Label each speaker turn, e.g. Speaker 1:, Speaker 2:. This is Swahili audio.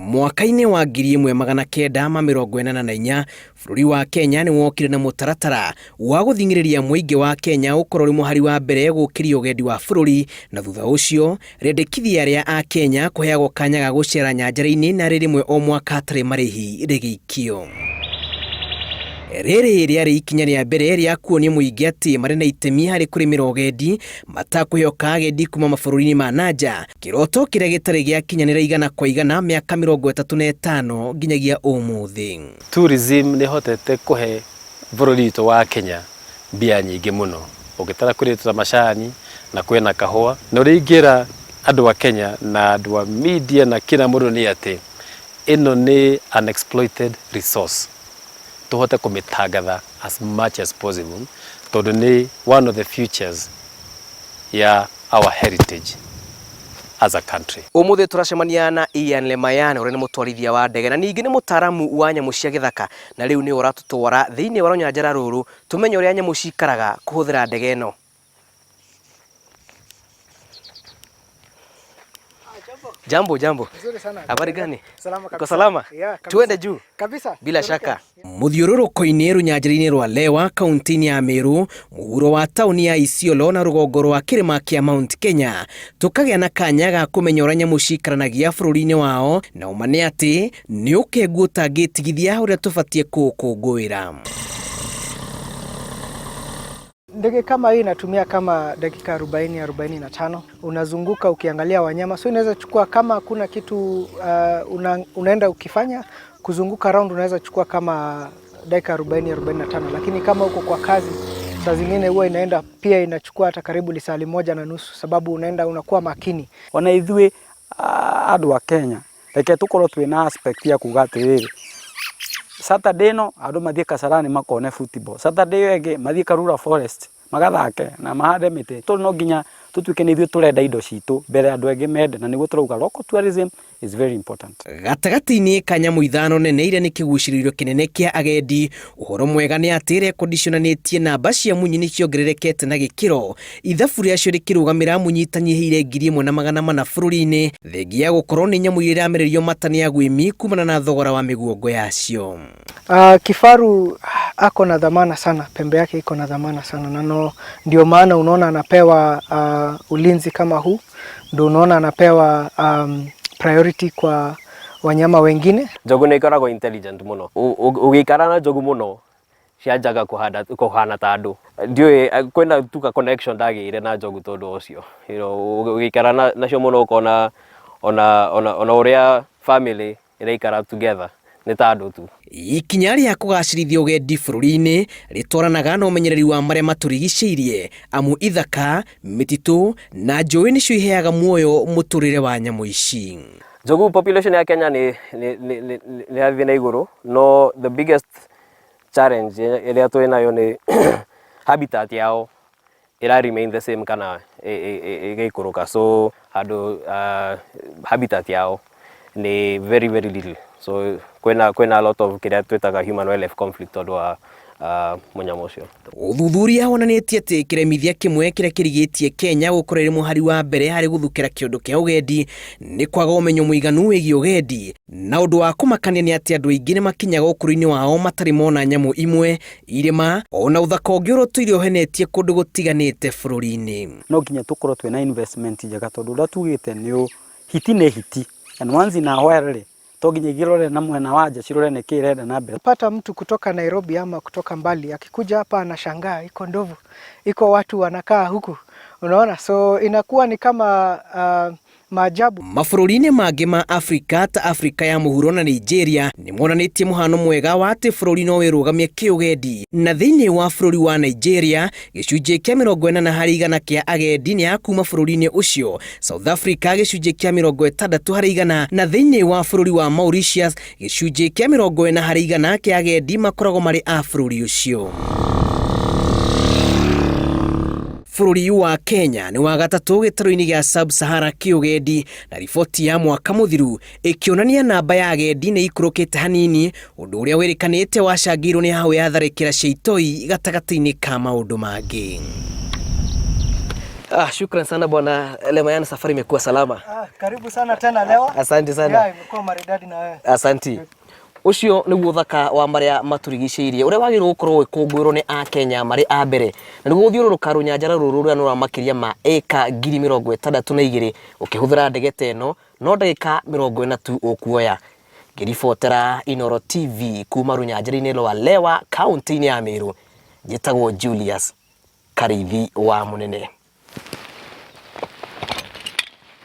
Speaker 1: Mwaka-inĩ wa 1984 bũrũri wa Kenya nĩ wokire na mũtaratara wa guthing'iriria mũingĩ wa Kenya ũkorwo mũhari wa mbere gũkĩria ũgendi wa bũrũri, na thutha ũcio rendekithia rĩa akenya kũheagwo kanya ga gũcera nyanjara-inĩ na rĩmwe o mwaka hatarĩ marĩhi rĩgĩikio. Rĩrĩ rĩarĩ ikinya rĩa mbere rĩa kuonia mũingĩ atĩ marĩ na itemi harĩ kũrĩmĩra ũgendi matakũheoka agendi kuma mabũrũri-inĩ ma nanja, kĩroto kĩrĩa gĩtarĩ gĩakinyanĩra igana kwa igana mĩaka 35 nginyagia ũmũthĩ.
Speaker 2: Tourism nĩ hotete kũhe bũrũri witũ wa Kenya mbia nyingĩ mũno, ũgĩtara kũrĩtũra macani na kwĩna kahũa, na ũrĩa ingĩra andũ a Kenya na andũ a media na kila mũndũ nĩ atĩ ĩno nĩ unexploited resource, tuhote kumitangatha as much as possible tondu ni one of the futures ya our heritage as a country.
Speaker 1: Umuthi turacemania na Ian Lemayane ũrĩa nĩ mũtwarithia wa ndege na ningĩ nĩ mũtaramu wa nyamũ cia gĩthaka, na rĩu nĩ ũratũtwara thĩinĩ wa rũnyanjara rũrũ tumenye ũrĩa nyamũ cikaraga kũhũthĩra ndege ĩno. Jambo.
Speaker 3: Nzuri sana.
Speaker 1: Habari gani?
Speaker 3: Salama kabisa.
Speaker 1: Uko salama?
Speaker 3: Yeah, kabisa.
Speaker 1: Tuende juu.
Speaker 3: Kabisa.
Speaker 1: Bila shaka. Muthiũrũrũko-inĩ rũnyanjara-inĩ rwa Lewa kaunti-inĩ ya Meru, mũhuro wa tauni ya Isiolo na rũgongo rwa kĩrĩma kĩa Mount Kenya, tukagĩa na kanya ga kũmenya ũrĩa nyamũ cikaranagia bũrũri-inĩ wao, na ũma nĩ atĩ nĩ ũkengu ũtangĩtigithia ũrĩa tũbatiĩ kũũkũngũĩra.
Speaker 3: Ndege kama hii inatumia kama dakika 40-45. Unazunguka ukiangalia wanyama. So inaweza chukua kama hakuna kitu unaenda ukifanya, kuzunguka round unaweza chukua kama dakika 40-45. Lakini kama uko kwa kazi, saa zingine huwa inaenda pia inachukua hata karibu lisali 1.5, sababu unaenda unakuwa makini.
Speaker 4: Ona ithuĩ andũ a Kenya reke tukorwo twina aspect ya kuga atĩrĩrĩ, Saturday no andũ mathiĩ Kasarani makone football, Saturday yo ĩngĩ mathiĩ Karura Forest magathake na mahande mĩtĩ. Tondũ no nginya tutuĩke nĩ ithuĩ tũrenda indo citũ mbere andũ angĩ mende, na nĩguo tũrauga local tourism is very important.
Speaker 1: Gatagatĩ-inĩ ka nyamũ ithano nene iria nĩ kĩgucĩrĩrio kĩnene kĩa agendi, ũhoro mwega nĩ atĩ rekondicionanĩtie namba cia munyi nĩ ciongererekete na gĩkĩro, ithabu rĩacio rĩkĩrũgamĩra munyi itanyihĩire 1,400 bũrũri-inĩ, thengia ya gũkorwo nĩ nyamũ iria iramererio mata nĩ agwĩmi kumana na thogora wa mĩguongo yacio.
Speaker 3: Kifaru ako na dhamana sana, pembe yake iko na dhamana sana, na ndio maana unaona anapewa ulinzi kama huu, ndio unaona anapewa priority kwa wanyama wengine.
Speaker 2: Njogu nĩ ikoragwo intelligent mũno, ũgĩikara na njogu mũno cianjaga kũhana ta andũ. Ndiũĩ kwĩna tuka connection ndagĩire na njogu tondũ ũcio, ũgĩikara nacio mũno ũkona ona ũrĩa family ĩraikara together nĩ ta andũ tu.
Speaker 1: Ikinya rĩa kũgacĩrithia ũgendi bũrũri-inĩ rĩtwaranaga na ũmenyereri wa marĩa matũrigicĩirie, amu ithaka, mĩtitũ na njũĩ nĩcio iheaga muoyo mũtũrĩre wa nyamũ ici.
Speaker 2: Njogu population ya Kenya nĩ yathĩ na igũrũ, no the biggest challenge ĩrĩa twĩ nayo nĩ habitat yao ĩra remain the same kana ĩgĩikũrũka, so handũ habitat yao ni very little, so kwena a lot of kiria twetaga human wildlife conflict tondũ wa mũnyamũ ũcio.
Speaker 1: Ũthuthuria wonanĩtie atĩ kĩremithia kĩmwe kĩrĩa kĩrigĩtie Kenya gũkorwo ĩrĩ mũhari wa mbere harĩ gũthukĩra kĩũndũ kĩa ũgendi nĩ kwaga ũmenyo mũiganu wĩgiĩ ũgendi, na ũndũ wa kũmakania nĩ atĩ andũ aingĩ nĩ makinyaga ũkũrũ-inĩ wao matarĩ mona nyamũ imwe, irĩma ona ũthaka ũngĩ ũrũtũire ũhenetie kũndũ gũtiganĩte bũrũri-inĩ.
Speaker 4: No nginya tũkorwo twĩna investment njega, tondũ ũrĩa tugĩte nĩ hiti nĩ hiti, and once in a while to nginya igĩrore na mwena wanja cirore nĩ kĩ irenda na mbere.
Speaker 3: Pata mtu kutoka Nairobi ama kutoka mbali akikuja hapa anashangaa iko ndovu, iko watu wanakaa huku, unaona, so inakuwa ni kama maajabu.
Speaker 1: Mabũrũri-inĩ mangĩ ma Afrika ta Afrika ya mũhuro na Nigeria nĩ monanĩtie mũhano mwega wa atĩ bũrũri no wĩrũgamie kĩũgendi, na thĩinĩ wa bũrũri wa Nigeria gĩcunjĩ kĩa 40% kĩa agendi nĩ a kuma bũrũri-inĩ ũcio, South Africa gĩcunjĩ kĩa 60% na thĩinĩ wa bũrũri wa Mauritius gĩcunjĩ kĩa 40% kĩa agendi makoragwo marĩ a bũrũri ũcio. Bũrũri wa Kenya nĩ wa gatatũ gĩtarũ-inĩ gĩa Sub-Sahara kĩũgendi, na riboti ya mwaka mũthiru ĩkĩonania namba ya agendi nĩ ikũrũkĩte hanini, ũndũ ũrĩa wĩrĩkanĩte wacangĩirwo nĩ hau ya tharĩkĩra cia itoi gatagatĩ-inĩ ka maũndũ mangĩ. Shukran sana bwana Lemayana, safari imekuwa salama.
Speaker 3: Karibu sana tena leo.
Speaker 1: Asante sana.
Speaker 3: Imekuwa maridadi na wewe.
Speaker 1: Asante. Ucio niguo uthaka wa maria maturigiceirie uria wagirwo gukorwo ikungwirwo ni akenya mari a mbere na niguo thiururuka runyanjara ruru ruria nura makiria ma eka 62,000 ukihuthira ndegete eno no ndagika 40 tu ukuoya. Ngiribotera Inooro TV kuma runyanjara-ini rwa Lewa kaunti-ini ya Meru. Njitagwo Julius Karithi wa Munene.